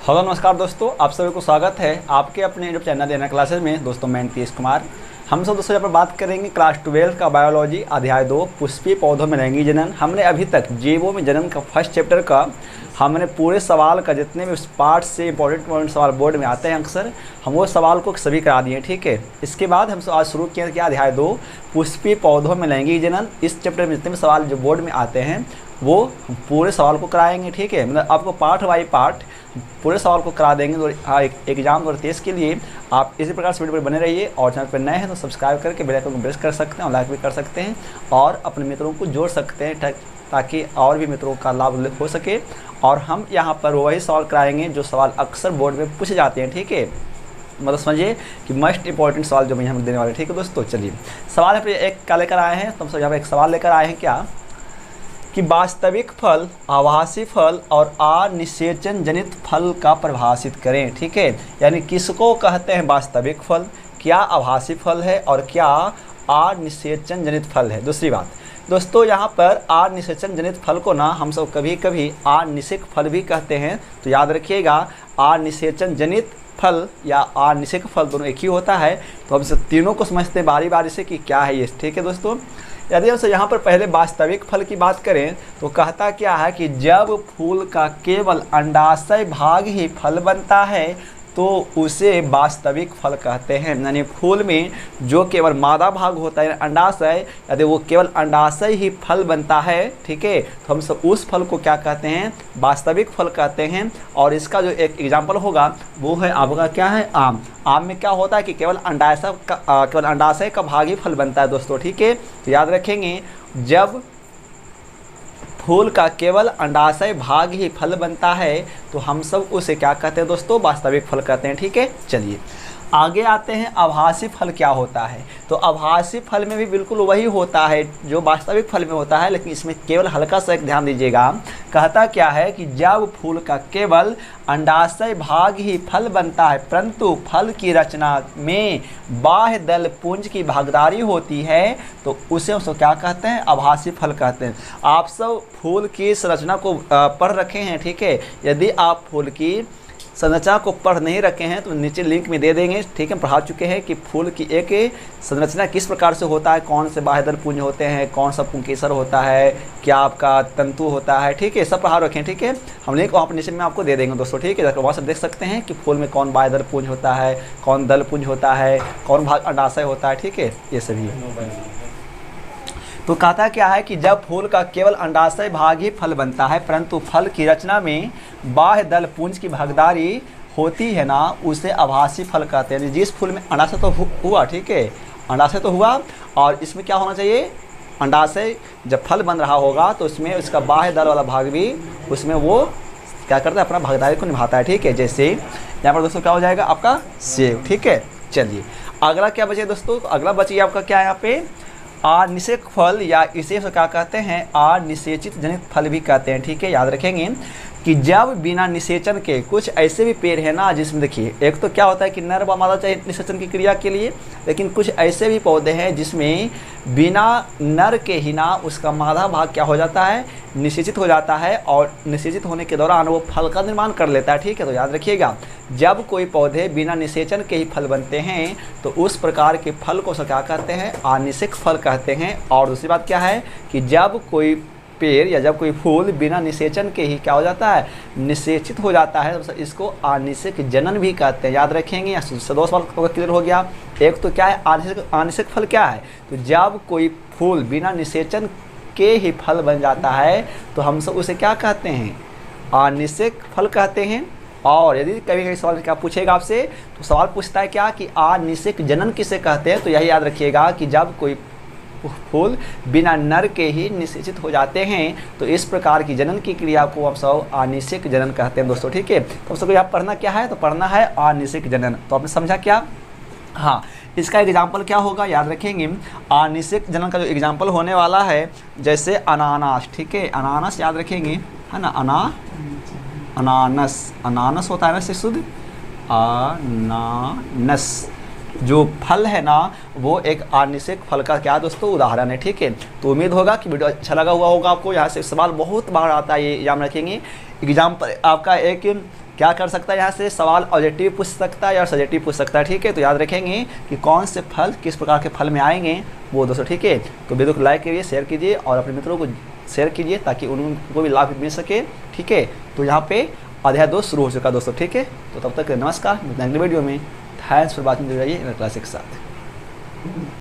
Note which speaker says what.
Speaker 1: Hello नमस्कार दोस्तों, आप सभी को स्वागत है आपके अपने यूट्यूब चैनल देना क्लासेस में। दोस्तों मैं नीतीश कुमार। हम सब दोस्तों यहाँ पर बात करेंगे क्लास 12 का बायोलॉजी अध्याय 2 पुष्पीय पौधों में लैंगिक जनन। हमने अभी तक जीवों में जनन का फर्स्ट चैप्टर का हमने पूरे सवाल का जितने भी पार्ट से इंपॉर्टेंट सवाल बोर्ड में आते हैं अक्सर, हम वो सवाल को सभी करा दिए। ठीक है, इसके बाद हम आज शुरू किया कि अध्याय 2 पुष्पीय पौधों में लैंगिक जनन। इस चैप्टर में जितने भी सवाल जो बोर्ड में आते हैं वो हम पूरे सवाल को कराएंगे। ठीक है, मतलब आपको पार्ट बाई पार्ट पूरे सवाल को करा देंगे। तो एग्जाम और टेस्ट के लिए आप इसी प्रकार से वीडियो पर बने रहिए और चैनल पर नए हैं तो सब्सक्राइब करके बेल आइकन को प्रेस कर सकते हैं और लाइक भी कर सकते हैं और अपने मित्रों को जोड़ सकते हैं ताकि और भी मित्रों का लाभ हो सके। और हम यहाँ पर वही सवाल कराएंगे जो सवाल अक्सर बोर्ड में पूछे जाते हैं। ठीक है, मतलब समझिए कि मोस्ट इंपॉर्टेंट सवाल जो मैं यहाँ देने वाले। ठीक है दोस्तों, चलिए सवाल यहाँ पे एक क्या लेकर आए हैं, तो हम सब यहाँ पे एक सवाल लेकर आए हैं क्या कि वास्तविक फल, आभासी फल और अनिषेचन जनित फल का परिभाषित करें। ठीक है, यानी किसको कहते हैं वास्तविक फल, क्या आभासी फल है और क्या अनिषेचन जनित फल है। दूसरी बात दोस्तों, यहाँ पर अनिषेचन जनित फल को ना हम सब कभी कभी अनिषेक फल भी कहते हैं। तो याद रखिएगा, अनिषेचन जनित फल या अनिषेक फल दोनों एक ही होता है। तो हम सब तीनों को समझते हैं बारी बारी से कि क्या है ये। ठीक है दोस्तों, यदि हम यहाँ पर पहले वास्तविक फल की बात करें तो कहता क्या है कि जब फूल का केवल अंडाशय भाग ही फल बनता है तो उसे वास्तविक फल कहते हैं। यानी फूल में जो केवल मादा भाग होता है अंडाशय, यदि वो केवल अंडाशय ही फल बनता है, ठीक है, तो हम सब उस फल को क्या कहते हैं, वास्तविक फल कहते हैं। और इसका जो एक एग्जाम्पल होगा वो है आपका क्या है, आम। आम में क्या होता है कि केवल अंडाशय का भाग ही फल बनता है दोस्तों। ठीक है, तो याद रखेंगे जब फूल का केवल अंडाशय भाग ही फल बनता है तो हम सब उसे क्या कहते हैं दोस्तों, वास्तविक फल कहते हैं। ठीक है, चलिए आगे आते हैं। आभासी फल क्या होता है, तो आभासी फल में भी बिल्कुल वही होता है जो वास्तविक फल में होता है, लेकिन इसमें केवल हल्का सा एक ध्यान दीजिएगा। कहता क्या है कि जब फूल का केवल अंडाशय भाग ही फल बनता है परंतु फल की रचना में बाह्य दल पुंज की भागीदारी होती है तो उसे उसको क्या कहते हैं, आभासी फल कहते हैं। आप सब फूल की संरचना को पढ़ रखे हैं। ठीक है, यदि आप फूल की संरचना को पढ़ नहीं रखे हैं तो नीचे लिंक में दे देंगे। ठीक है, पढ़ा चुके हैं कि फूल की एक संरचना किस प्रकार से होता है, कौन से बाह्य दल पुंज होते हैं, कौन सा पुंकेसर होता है, क्या आपका तंतु होता है। ठीक है, सब पढ़ा रखें। ठीक है, हम लिंक वहाँ पर नीचे में आपको दे देंगे दोस्तों। ठीक है, वहाँ से देख सकते हैं कि फूल में कौन बाह्य दल पुंज होता है, कौन दल पुंज होता है, कौन भाग अंडाशय होता है। ठीक है, ये सभी तो कहता क्या है कि जब फूल का केवल अंडाशय भाग ही फल बनता है परंतु फल की रचना में बाह्य दल पुंज की भागीदारी होती है ना, उसे आभासी फल कहते हैं। जिस फूल में अंडाशय तो हुआ, ठीक है, अंडाशय तो हुआ और इसमें क्या होना चाहिए, अंडाशय जब फल बन रहा होगा तो उसमें उसका बाह्य दल वाला भाग भी उसमें वो क्या करता है, अपना भागीदारी को निभाता है। ठीक है, जैसे यहाँ पर दोस्तों क्या हो जाएगा आपका सेब। ठीक है, चलिए अगला क्या बचे दोस्तों, अगला बचिए आपका क्या है यहाँ पे, अनिषेक फल या इसे क्या कहते हैं, अनिषेचित जनित फल भी कहते हैं। ठीक है, याद रखेंगे कि जब बिना निषेचन के कुछ ऐसे भी पेड़ है ना जिसमें देखिए एक तो क्या होता है कि नर व मादा चाहिए निषेचन की क्रिया के लिए, लेकिन कुछ ऐसे भी पौधे हैं जिसमें बिना नर के ही ना उसका मादा भाग क्या हो जाता है, निषेचित हो जाता है और निषेचित होने के दौरान वो फल का निर्माण कर लेता है। ठीक है, तो याद रखिएगा जब कोई पौधे बिना निषेचन के ही फल बनते हैं तो उस प्रकार के फल को क्या कहते हैं, अनिषेक फल कहते हैं। और दूसरी बात क्या है कि जब कोई पेड़ या जब कोई फूल बिना निषेचन के ही क्या हो जाता है, निषेचित हो जाता है तो इसको अनिषेक जनन भी कहते हैं। याद रखेंगे, दो सवाल क्लियर हो गया। एक तो क्या है अनिषेक फल क्या है, तो जब कोई फूल बिना निषेचन के ही फल बन जाता है तो हम सब उसे क्या कहते हैं, अनिषेक फल कहते हैं। और यदि कभी कभी सवाल क्या पूछेगा आपसे तो सवाल पूछता है क्या कि अनिषेक जनन किसे कहते हैं, तो यही याद रखिएगा कि जब कोई फूल बिना नर के ही निषेचित हो जाते हैं तो इस प्रकार की जनन की क्रिया को हम सब अनिषेक जनन कहते हैं दोस्तों। ठीक है, तो सबको यहाँ पढ़ना क्या है, तो पढ़ना है अनिषेक जनन। तो आपने समझा क्या, हाँ, इसका एग्जाम्पल क्या होगा, याद रखेंगे अनिषेक जनन का जो एग्जाम्पल होने वाला है जैसे अनानास। ठीक है, अनानास याद रखेंगे है ना, अनानास होता है ना से शुद्ध अनानस, जो फल है ना वो एक अनिषेक फल का क्या दोस्तों उदाहरण है। ठीक है, तो उम्मीद होगा कि वीडियो अच्छा लगा हुआ होगा आपको। यहाँ से सवाल बहुत बार आता है, ये याद रखेंगे। एग्जाम्पल आपका एक क्या कर सकता है, यहाँ से सवाल ऑब्जेक्टिव पूछ सकता है या सब्जेक्टिव पूछ सकता है। ठीक है, तो याद रखेंगे कि कौन से फल किस प्रकार के फल में आएंगे वो दोस्तों। ठीक है, तो वीडियो को लाइक करिए, शेयर कीजिए और अपने मित्रों को शेयर कीजिए ताकि उनको भी लाभ मिल सके। ठीक है, तो यहाँ पे अध्याय 2 शुरू हो चुका दोस्तों। ठीक है, तो तब तक नमस्कार, मिलते हैं अगले वीडियो में। थैंक्स फॉर वॉचिंग, जुड़ जाइए क्लासेस के साथ।